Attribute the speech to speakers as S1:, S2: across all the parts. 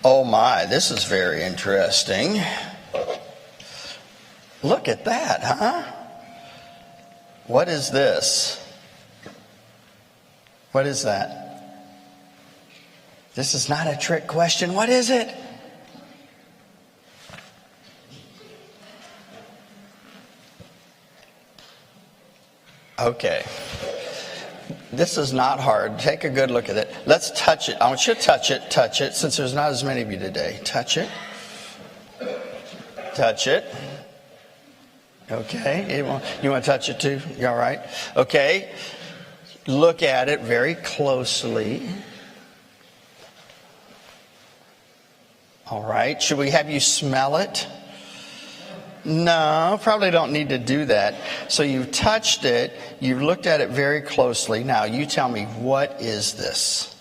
S1: Oh my, this is very interesting. Look at that, huh? What is this? What is that? This is not a trick question. What is it? Okay. This is not hard. Take a good look at it. Let's touch it. I want you to touch it, since there's not as many of you today. Touch it. Touch it. Okay. You want to touch it too? You all right? Okay. Look at it very closely. All right. Should we have you smell it? No, probably don't need to do that. So you've touched it. You've looked at it very closely. Now you tell me, what is this?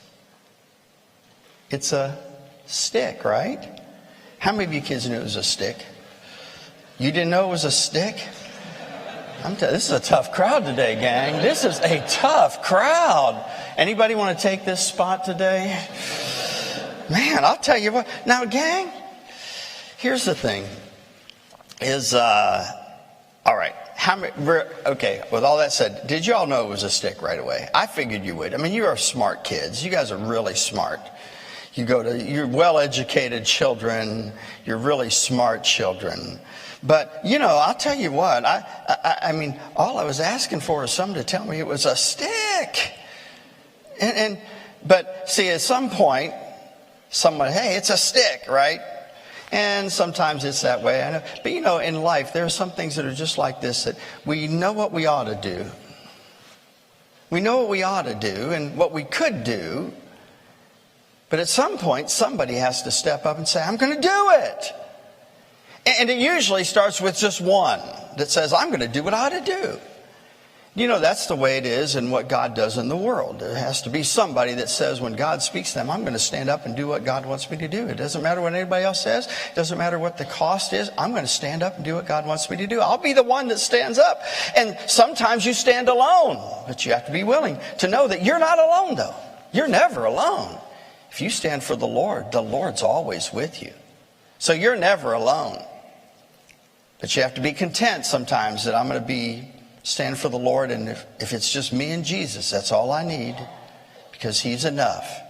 S1: It's a stick, right? How many of you kids knew it was a stick? You didn't know it was a stick? This is a tough crowd today, gang. This is a tough crowd. Anybody want to take this spot today? Man, I'll tell you what. Now, gang, here's the thing. All right. Okay, with all that said, did you all know it was a stick right away? I figured you would. I mean, you are smart kids. You guys are really smart. You're well-educated children. You're really smart children. But, I'll tell you what. I mean, all I was asking for is someone to tell me it was a stick. But see, at some point, someone, hey, it's a stick, right? And sometimes it's that way. I know. But in life, there are some things that are just like this, that we know what we ought to do. We know what we ought to do and what we could do. But at some point, somebody has to step up and say, I'm going to do it. And it usually starts with just one that says, I'm going to do what I ought to do. That's the way it is in what God does in the world. There has to be somebody that says, when God speaks to them, I'm going to stand up and do what God wants me to do. It doesn't matter what anybody else says. It doesn't matter what the cost is. I'm going to stand up and do what God wants me to do. I'll be the one that stands up. And sometimes you stand alone, but you have to be willing to know that you're not alone, though. You're never alone. If you stand for the Lord's always with you. So you're never alone. But you have to be content sometimes that I'm going to stand for the Lord, and if it's just me and Jesus, that's all I need, because He's enough.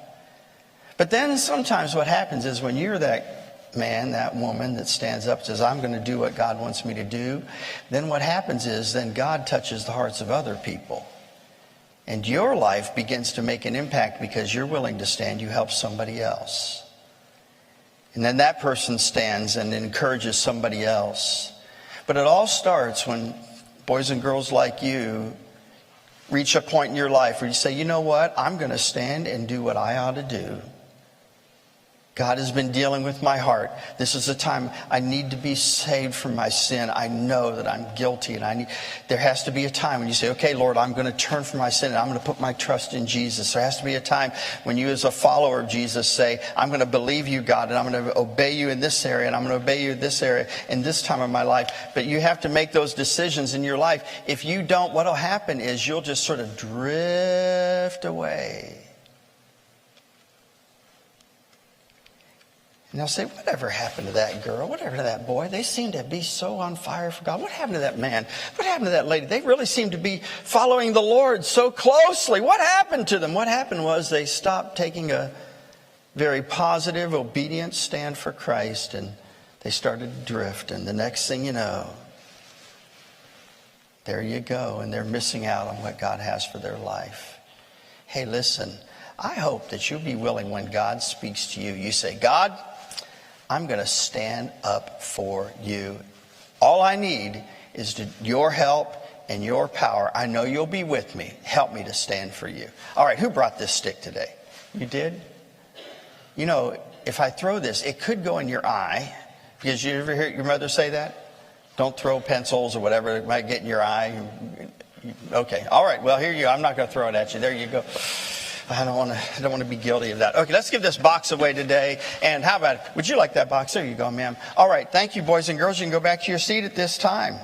S1: But then sometimes what happens is, when you're that man, that woman that stands up and says, I'm going to do what God wants me to do, then what happens is, then God touches the hearts of other people. And your life begins to make an impact because you're willing to stand. You help somebody else. And then that person stands and encourages somebody else. But it all starts when boys and girls like you reach a point in your life where you say, you know what? I'm going to stand and do what I ought to do. God has been dealing with my heart. This is a time I need to be saved from my sin. I know that I'm guilty, and there has to be a time when you say, okay, Lord, I'm going to turn from my sin and I'm going to put my trust in Jesus. There has to be a time when you, as a follower of Jesus, say, I'm going to believe you, God, and I'm going to obey you in this area, and I'm going to obey you in this area in this time of my life. But you have to make those decisions in your life. If you don't, what will happen is you'll just sort of drift away. And they'll say, whatever happened to that girl? Whatever to that boy? They seem to be so on fire for God. What happened to that man? What happened to that lady? They really seem to be following the Lord so closely. What happened to them? What happened was they stopped taking a very positive, obedient stand for Christ, and they started to drift. And the next thing you know, there you go. And they're missing out on what God has for their life. Hey, listen, I hope that you'll be willing, when God speaks to you, you say, God, I'm going to stand up for you. All I need is your help and your power. I know you'll be with me. Help me to stand for you. All right, who brought this stick today? You did? If I throw this, it could go in your eye. Because you ever hear your mother say that? Don't throw pencils or whatever. It might get in your eye. Okay, all right, well, here you go. I'm not going to throw it at you. There you go. I don't want to be guilty of that. Okay, let's give this box away today. And how about it? Would you like that box? There you go, ma'am. All right, thank you, boys and girls. You can go back to your seat at this time.